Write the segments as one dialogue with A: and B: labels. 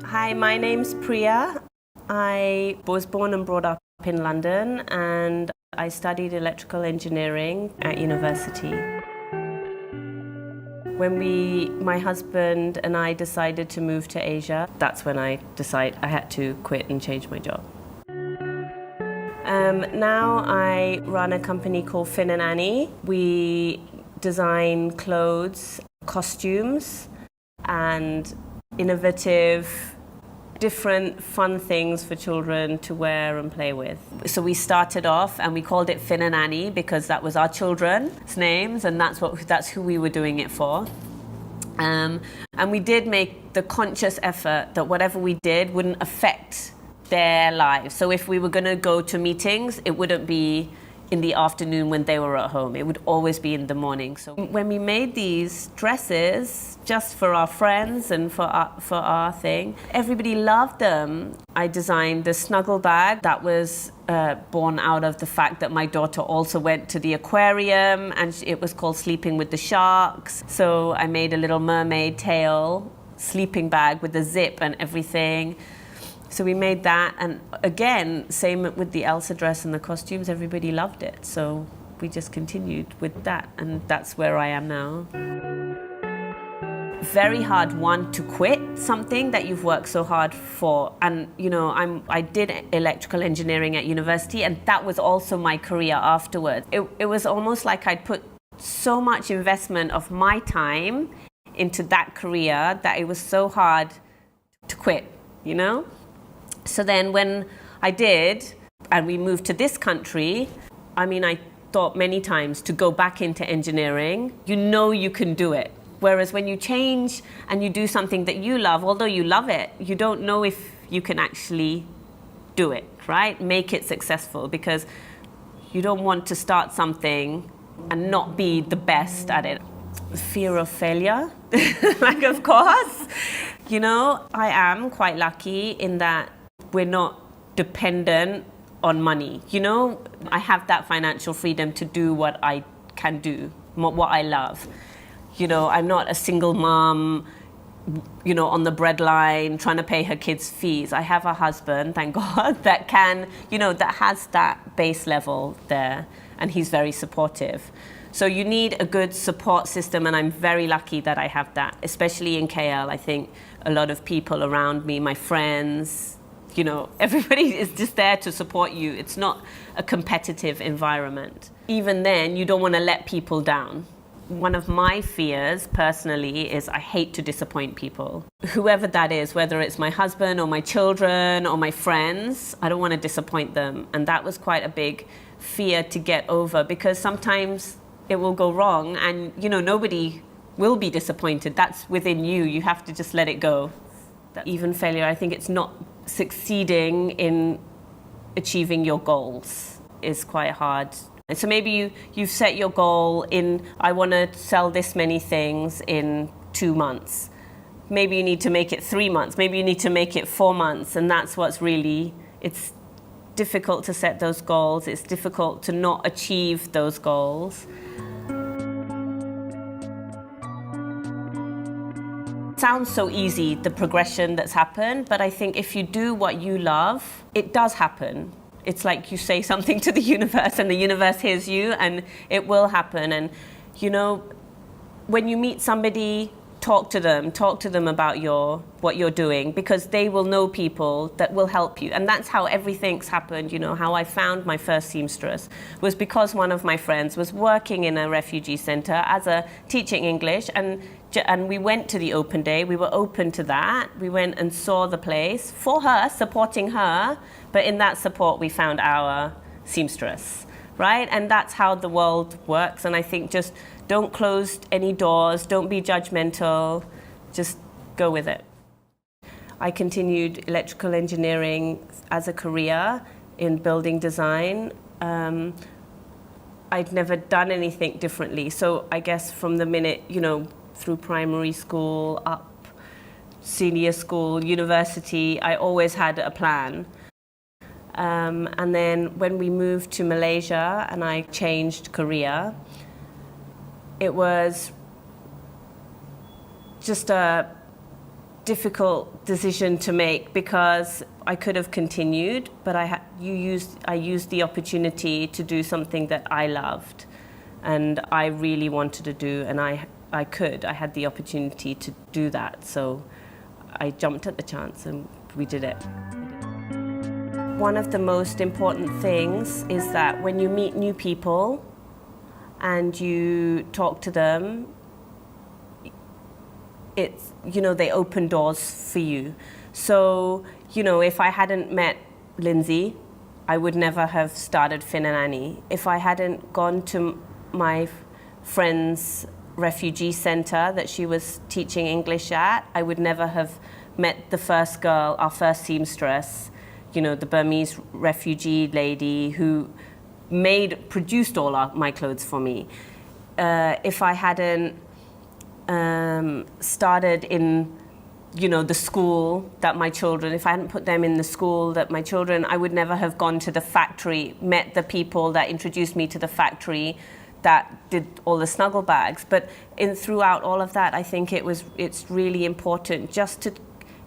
A: Hi, my name's Priya. I was born and brought up in London and I studied electrical engineering at university. When my husband and I decided to move to Asia, that's when I decided I had to quit and change my job. Now I run a company called Finnan. We design clothes, costumes, and innovative, different fun things for children to wear and play with. So we started off and we called it Finnan because that was our children's names and that's who we were doing it for. And we did make the conscious effort that whatever we did wouldn't affect their lives. So if we were going to go to meetings, it wouldn't be in the afternoon when they were at home. It would always be in the morning. So when we made these dresses just for our friends and for our thing, everybody loved them. I designed the snuggle bag that was born out of the fact that my daughter also went to the aquarium and it was called Sleeping with the Sharks. So I made a little mermaid tail sleeping bag with a zip and everything. So we made that, and again, same with the Elsa dress and the costumes, everybody loved it. So we just continued with that, and that's where I am now. Very hard one to quit something that you've worked so hard for. And you know, I did electrical engineering at university, and that was also my career afterwards. It was almost like I'd put so much investment of my time into that career that it was so hard to quit, you know? So then when I did, and we moved to this country, I thought many times to go back into engineering, you know you can do it. Whereas when you change and you do something that you love, although you love it, you don't know if you can actually do it, right? Make it successful, because you don't want to start something and not be the best at it. Fear of failure, like, of course. You know, I am quite lucky in that we're not dependent on money. You know, I have that financial freedom to do what I can do, what I love. You know, I'm not a single mom, you know, on the breadline trying to pay her kids' fees. I have a husband, thank God, that can, you know, that has that base level there, and he's very supportive. So you need a good support system, and I'm very lucky that I have that, especially in KL. I think a lot of people around me, my friends, you know, everybody is just there to support you. It's not a competitive environment. Even then, you don't want to let people down. One of my fears personally is I hate to disappoint people. Whoever that is, whether it's my husband or my children or my friends, I don't want to disappoint them. And that was quite a big fear to get over, because sometimes it will go wrong and, you know, nobody will be disappointed. That's within you. You have to just let it go. Even failure, I think it's not succeeding in achieving your goals is quite hard. And so maybe you've set your goal in, I want to sell this many things in 2 months. Maybe you need to make it 3 months. Maybe you need to make it 4 months. And that's what's really, it's difficult to set those goals. It's difficult to not achieve those goals. It sounds so easy, the progression that's happened, but I think if you do what you love, it does happen. It's like you say something to the universe and the universe hears you, and it will happen. And you know, when you meet somebody, talk to them about what you're doing, because they will know people that will help you. And that's how everything's happened. You know, how I found my first seamstress was because one of my friends was working in a refugee center as a teaching English, and we went to the open day. We were open to that. We went and saw the place for her, supporting her, but in that support we found our seamstress, right? And that's how the world works. And I think just don't close any doors, don't be judgmental, just go with it. I continued electrical engineering as a career in building design. I'd never done anything differently. So I guess from the minute, you know, through primary school, up, senior school, university, I always had a plan. And then when we moved to Malaysia and I changed career, it was just a difficult decision to make because I could have continued, but I used the opportunity to do something that I loved and I really wanted to do, and I had the opportunity to do that, so I jumped at the chance and we did it. One of the most important things is that when you meet new people and you talk to them, it's, you know, they open doors for you. So, you know, if I hadn't met Lindsay, I would never have started Finn and Annie. If I hadn't gone to my friend's refugee center that she was teaching English at, I would never have met the first girl, our first seamstress, you know, the Burmese refugee lady who produced all my clothes for me. If I hadn't started in, you know, the school that my children, if I hadn't put them in the school that my children, I would never have gone to the factory, met the people that introduced me to the factory that did all the snuggle bags. But throughout all of that, I think it's really important just to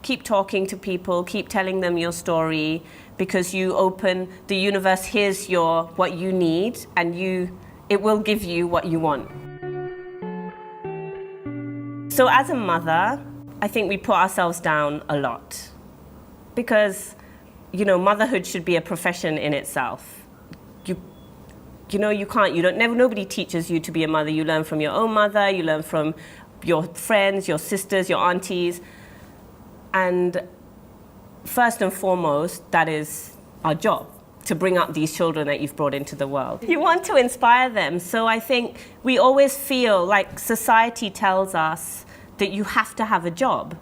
A: keep talking to people, keep telling them your story, because the universe hears what you need, and it will give you what you want. So as a mother, I think we put ourselves down a lot because, you know, motherhood should be a profession in itself. Nobody teaches you to be a mother. You learn from your own mother, you learn from your friends, your sisters, your aunties. And first and foremost, that is our job, to bring up these children that you've brought into the world. You want to inspire them. So I think we always feel like society tells us that you have to have a job.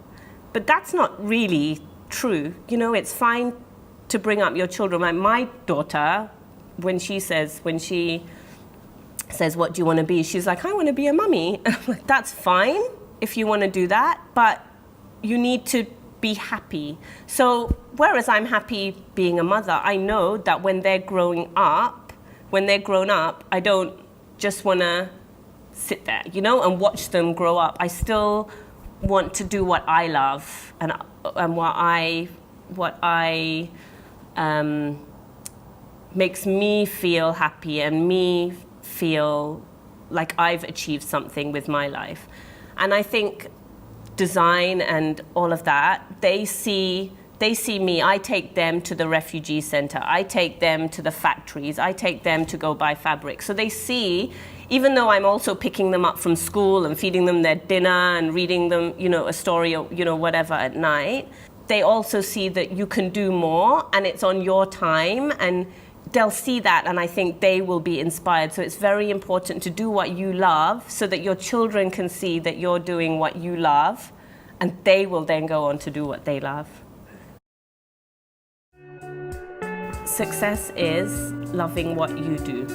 A: But that's not really true. You know, it's fine to bring up your children. Like my daughter, when she says, what do you want to be? She's like, I want to be a mummy. I'm like, that's fine if you want to do that, but you need to be happy. So whereas I'm happy being a mother, I know that when they're grown up, I don't just want to sit there, you know, and watch them grow up. I still want to do what I love and what I makes me feel happy and me feel like I've achieved something with my life. And I think design and all of that, they see me. I take them to the refugee center. I take them to the factories. I take them to go buy fabric. So they see, even though I'm also picking them up from school and feeding them their dinner and reading them, you know, a story or, you know, whatever at night, they also see that you can do more and it's on your time, and they'll see that, and I think they will be inspired. So it's very important to do what you love so that your children can see that you're doing what you love, and they will then go on to do what they love. Success is loving what you do.